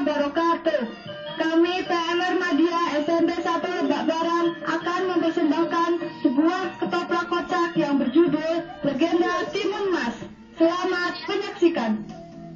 wabarakatuh. Kami PMR Madya SMP 1 Lebak Baran akan mempersembahkan sebuah ketoprak kocak yang berjudul Legenda Timun Mas. Selamat menyaksikan.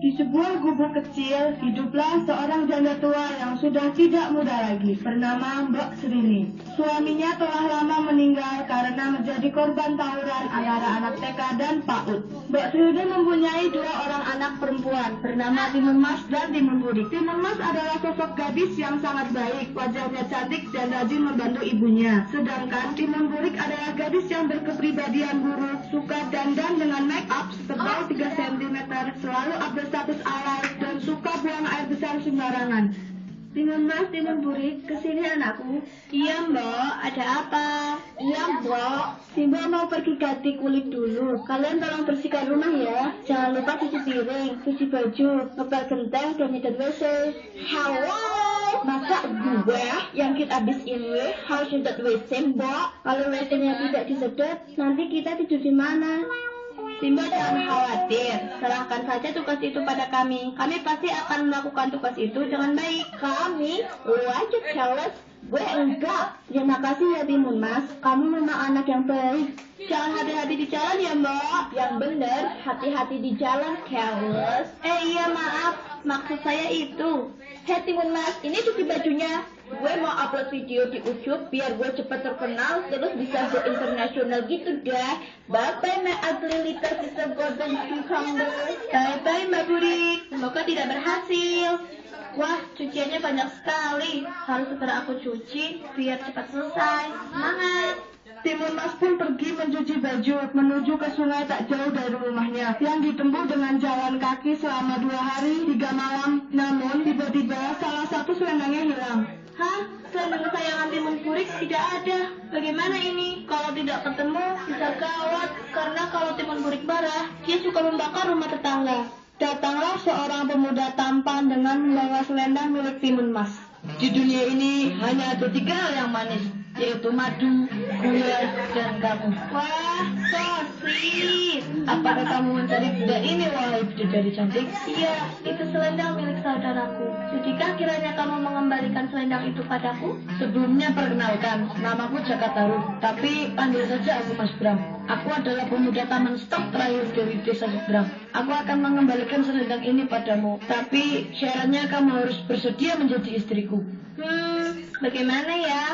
Di sebuah gubuk kecil, hiduplah seorang janda tua yang sudah tidak muda lagi, bernama Mbok Srini. Suaminya telah lama meninggal karena menjadi korban tawuran antara anak TK dan PAUD. Mbok Srini mempunyai 2 orang anak perempuan, bernama Timun Mas dan Timun Burik. Timun Mas adalah sosok gadis yang sangat baik, wajahnya cantik dan rajin membantu ibunya. Sedangkan Timun Burik adalah gadis yang berkepribadian buruk, suka dandan dengan make up setebal 3 cm, selalu update status alay dan suka buang air besar sembarangan. Timun Mas, Timun Burik, kesini anakku. Iya Mbak, ada apa? Iya Mbak, si Mbak mau pergi ganti kulit dulu. Kalian tolong bersihkan rumah ya. Jangan lupa cuci piring, cuci baju, ngepel genteng, dan nyedot WC. Halo, masa gue yang kita habis ini harus nyedot WC Mbak? Kalau WC-nya tidak disedot, nanti kita tidur di mana? Simba jangan khawatir, serahkan saja tugas itu pada kami. Kami pasti akan melakukan tugas itu dengan baik. Kami? Lu aja keles, gue enggak. Terima kasih ya Timun Mas, kamu memang anak yang baik. Jangan hati-hati di jalan ya Mbak. Yang bener, hati-hati di jalan, keles. Iya maaf, maksud saya itu. Hei Timun Mas, ini cuci bajunya. Gue mau upload video di YouTube biar gue cepat terkenal terus bisa go internasional gitu deh. Bye-bye my ugly little sister golden cucumber. Bye-bye Mbak Burik, semoga tidak berhasil. Wah, cuciannya banyak sekali. Harus segera aku cuci biar cepat selesai. Semangat. Timun Mas pun pergi mencuci baju menuju ke sungai tak jauh dari rumahnya yang ditempuh dengan jalan kaki selama 2 hari 3 malam. Namun tiba-tiba salah satu selendangnya hilang. Hah? Selendang kesayangan Timun Burik tidak ada. Bagaimana ini? Kalau tidak ketemu bisa gawat. Karena kalau Timun Burik marah, dia suka membakar rumah tetangga. Datanglah seorang pemuda tampan dengan membawa selendang milik Timun Mas. Di dunia ini hanya ada 3 hal yang manis, yaitu madu, gula, dan kamu. Wah, so sweet. Apakah kamu mencari benda ini, wahai bidadari cantik? Iya, itu selendang milik saudaraku. Sudikah kiranya kamu mengembalikan selendang itu padaku? Sebelumnya perkenalkan, namaku Jaka Tarub, tapi panggil saja aku Mas Bram. Aku adalah pemuda taman stok terakhir dari desa Seberang. Aku akan mengembalikan selendang ini padamu, tapi syaratnya kamu harus bersedia menjadi istriku. Bagaimana ya?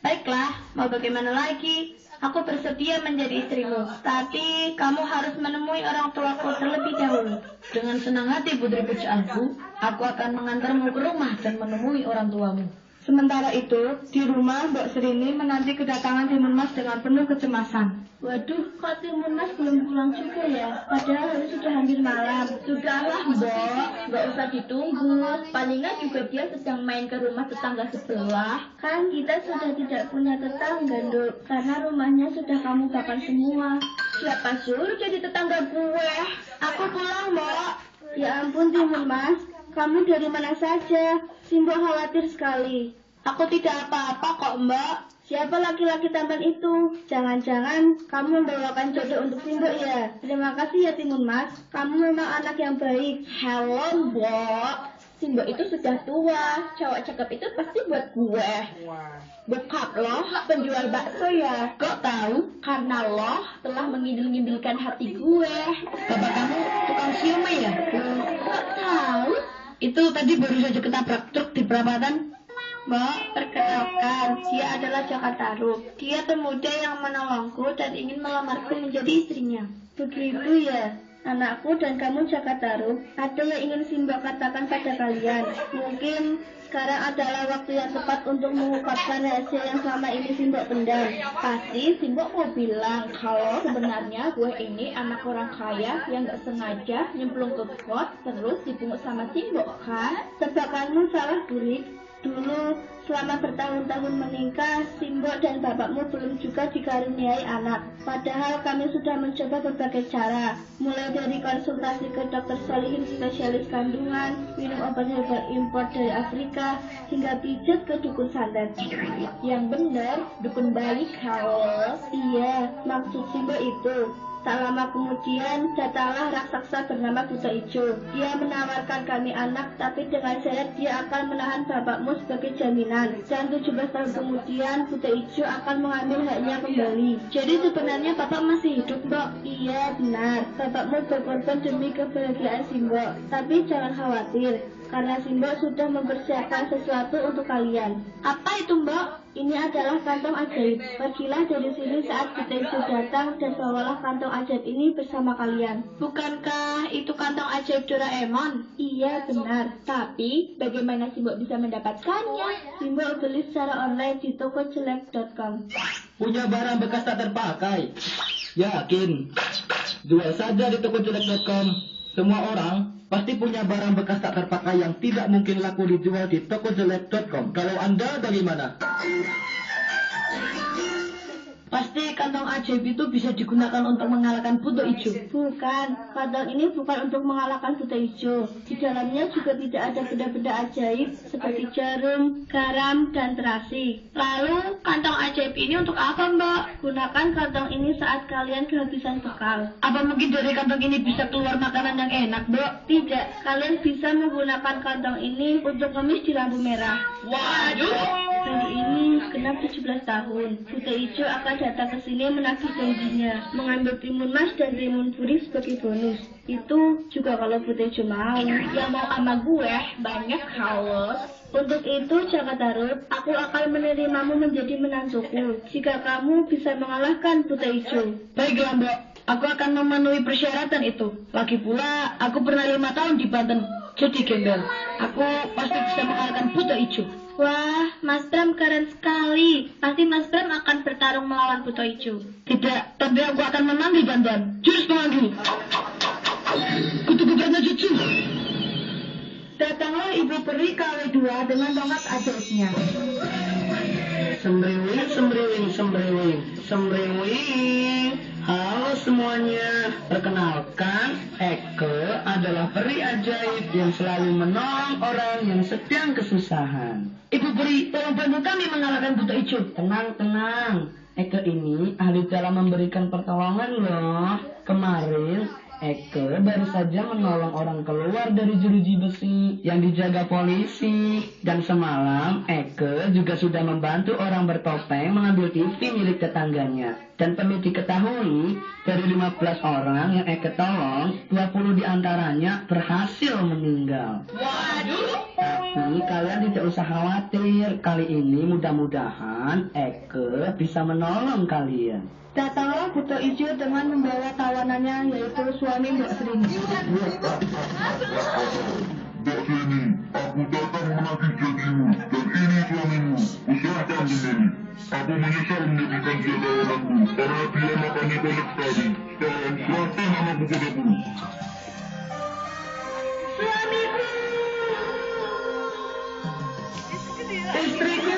Baiklah, mau bagaimana lagi? Aku bersedia menjadi istrimu, tapi kamu harus menemui orang tuaku terlebih dahulu. Dengan senang hati putri pujaanku, aku akan mengantarmu ke rumah dan menemui orang tuamu. Sementara itu, di rumah Mbak Srini menanti kedatangan Timun Mas dengan penuh kecemasan. Waduh, kok Timun Mas belum pulang juga ya? Padahal sudah hampir malam. Sudahlah Mbak, nggak usah ditunggu. Palingan juga dia sedang main ke rumah tetangga sebelah. Kan kita sudah tidak punya tetangga, Dok, karena rumahnya sudah kamu bakar semua. Siapa suruh jadi tetangga gue? Aku pulang, Mbak. Ya ampun Timun Mas, kamu dari mana saja? Simbo khawatir sekali. Aku tidak apa-apa kok Mbak. Siapa laki-laki tampan itu? Jangan-jangan kamu membawakan jodoh untuk Simbo ya? Terima kasih ya Timun Mas, kamu memang anak yang baik. Halo Mbak, Simbo itu sudah tua. Cowok cakep itu pasti buat gue. Bokap loh, penjual bakso ya? Kok tahu? Karena loh telah mengindil-ngindilkan hati gue. Bapak kamu tukang siomay ya? Kok tahu? Itu tadi baru saja ketabrak truk di perapatan. Mbak, perkenalkan, dia adalah Jaka Tarub. Dia pemuda yang menolongku dan ingin melamarku menjadi istrinya. Begitu ya, anakku dan kamu Jaka Tarub. Ada yang ingin Simba katakan pada kalian. Mungkin sekarang adalah waktu yang tepat untuk mengungkapkan rahasia yang selama ini Simba pendam. Pasti Simba mau bilang kalau sebenarnya gue ini anak orang kaya yang gak sengaja nyemplung ke got terus dipungut sama Simba kan? Tebakanmu salah Burik. Dulu selama bertahun-tahun menikah, Simbo dan bapakmu belum juga dikaruniai anak. Padahal kami sudah mencoba berbagai cara, mulai dari konsultasi ke dokter Solihin spesialis kandungan, minum obat herbal impor dari Afrika, hingga pijat ke dukun santet. Yang benar, dukun bayi kalau. Iya, maksud Simbo itu. Tak lama kemudian, datanglah raksasa bernama Buta Ijo. Dia menawarkan kami anak, tapi dengan syarat dia akan menahan bapakmu sebagai jaminan. Dan 17 tahun kemudian, Buta Ijo akan mengambil haknya kembali. Jadi sebenarnya bapak masih hidup, Mbok? Iya, benar. Bapakmu berkorban demi kebahagiaan Simbok. Tapi jangan khawatir, karena Simbok sudah mempersiapkan sesuatu untuk kalian. Apa itu, Mbok? Ini adalah kantong ajaib. Pergilah dari sini saat Buta Ijo datang dan bawalah kantong ajaib ini bersama kalian. Bukankah itu kantong ajaib Doraemon? Iya, benar. Tapi bagaimana Simbok bisa mendapatkannya? Simbok beli secara online di tokojelek.com. Punya barang bekas tak terpakai? Yakin? Jual saja di tokojelek.com. Semua orang pasti punya barang bekas tak terpakai yang tidak mungkin laku dijual di tokojelek.com. Kalau Anda bagaimana? Pasti kantong ajaib itu bisa digunakan untuk mengalahkan Buta Ijo. Bukan, kantong ini bukan untuk mengalahkan Buta Ijo. Di dalamnya juga tidak ada benda-benda ajaib seperti jarum, garam, dan terasi. Lalu, kantong ajaib ini untuk apa, Mbak? Gunakan kantong ini saat kalian kehabisan bekal. Apa mungkin dari kantong ini bisa keluar makanan yang enak, Mbak? Tidak, kalian bisa menggunakan kantong ini untuk ngemis di lampu merah. Waduh! Hari ini genap 17 tahun. Buta Ijo akan datang ke sini menagih janjinya, mengambil timun mas dan timun puri sebagai bonus. Itu juga kalau Buta Ijo mau. Yang mau sama gue banyak haus. Untuk itu jangan takut, aku akan menerimamu menjadi menantuku jika kamu bisa mengalahkan Buta Ijo. Baiklah, Mbak. Aku akan memenuhi persyaratan itu. Lagi pula, aku pernah 5 tahun di Banten. Jadi gembel. Aku pasti bisa mengalahkan Buta Ijo. Wah, Mas Bram keren sekali. Pasti Mas Bram akan bertarung melawan Buta Ijo. Tidak, tapi aku akan memanggil bantuan. Jurus pemanggil. Kutu gugurnya jutsu. Datanglah Ibu Peri kali 2 dengan tongkat ajaibnya. Sembriwing, sembriwing, sembriwing, sembriwing. Halo semuanya, perkenalkan, Eke adalah peri ajaib yang selalu menolong orang yang sedang kesusahan. Ibu Peri, tolong bantu kami mengalahkan Buta Ijo. Tenang, tenang. Eke ini ahli dalam memberikan pertolongan loh. Kemarin, Eke baru saja menolong orang keluar dari jeruji besi yang dijaga polisi. Dan semalam, Eke juga sudah membantu orang bertopeng mengambil TV milik tetangganya. Dan perlu diketahui, dari 15 orang yang Eke tolong, 20 diantaranya berhasil meninggal. Waduh! Tapi kalian tidak usah khawatir, kali ini mudah-mudahan Eke bisa menolong kalian. Datanglah Buta Ijo dengan membawa tawanannya, yaitu suami Mbak Sri. Mbak Seni, aku datang menagih janjimu, dan ini suamimu, usahakan kembali. Aku menyesal menjadikan dia tawananku, karena dia makannya banyak sekali. Sekarang serahkan anakku padaku. Suamiku! Istriku!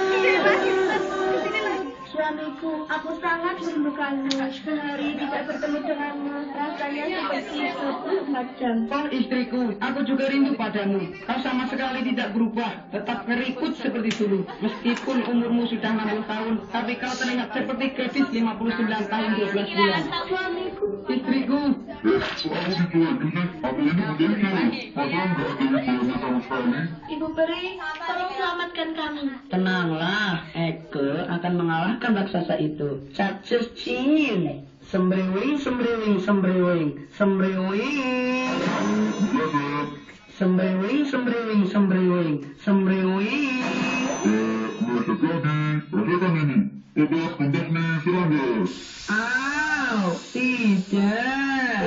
Suamiku, aku sangat merindukanmu. Sehari tidak bertemu denganmu, rasanya seperti 24 jam. Oh istriku, aku juga rindu padamu. Kau sama sekali tidak berubah, tetap keriput seperti dulu. Meskipun umurmu sudah 60 tahun, tapi kau terlihat seperti gadis 59 tahun 12 bulan. Suamiku, Istriku, Aku dicuekin sih, aku ini menjadi cewek. Masa nggak ada hubungannya sama sekali? Ibu Peri, tolong selamatkan kami. tenanglah, Eke akan mengalahkan raksasa itu. Cacus cin, sembriwing, sembriwing, sembriwing, sembriwing. Bukan, Sembriwing, sembriwing, sembriwing, sembriwing. meleset lagi. Rasakan ini. Obat pembasmi serangga. Aw, tidak.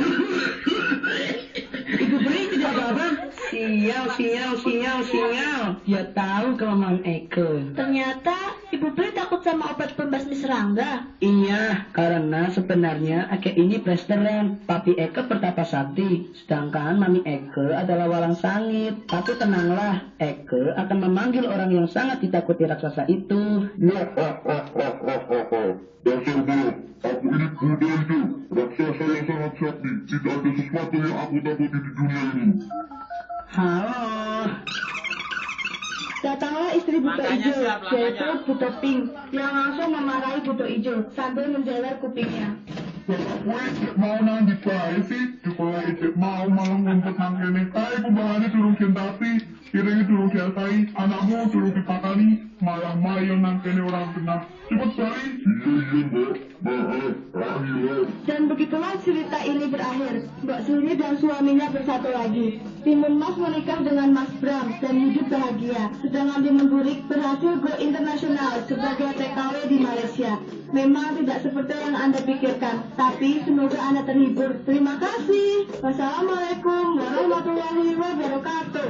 Ibu Peri tidak apa-apa. Sial, sial, sial, sial. Dia tahu kelemahan Eke. Ternyata Ibu Peri takut sama obat pembasmi serangga. Iya, karena sebenarnya Eke ini blasteran. Papi Eke pertapa sakti, sedangkan mami Eke adalah walang sangit. Tapi tenanglah, Eke akan memanggil orang yang sangat ditakuti raksasa itu. Dasar buruk, aku ini Buta Ijo, raksasa yang sangat sakti. Tidak ada sesuatu yang aku takuti di dunia ini. Halo. Datanglah istri Buta Ijo, yaitu Buta Pink, yang langsung memarahi Buta Ijo sambil menjalar kupingnya. Weh, cek mau nang di bae sih, dikola cek mau malah ngumpet nang kene. Kae ku bahane durung dientasi, piringi durung diasai, anakmu durung dipakani, malah mayo nang kene orang benar. Cepet balik. Iya, Mbak. Maaf, ayo. Dan begitulah cerita ini berakhir. Mbak Suri dan suaminya bersatu lagi. Timun Mas menikah dengan Mas Bram dan hidup bahagia. Sedangkan Timun Burik berhasil go internasional sebagai TKW di Malaysia. Memang tidak seperti yang Anda pikirkan, tapi semoga Anda terhibur. Terima kasih. Wassalamualaikum warahmatullahi wabarakatuh.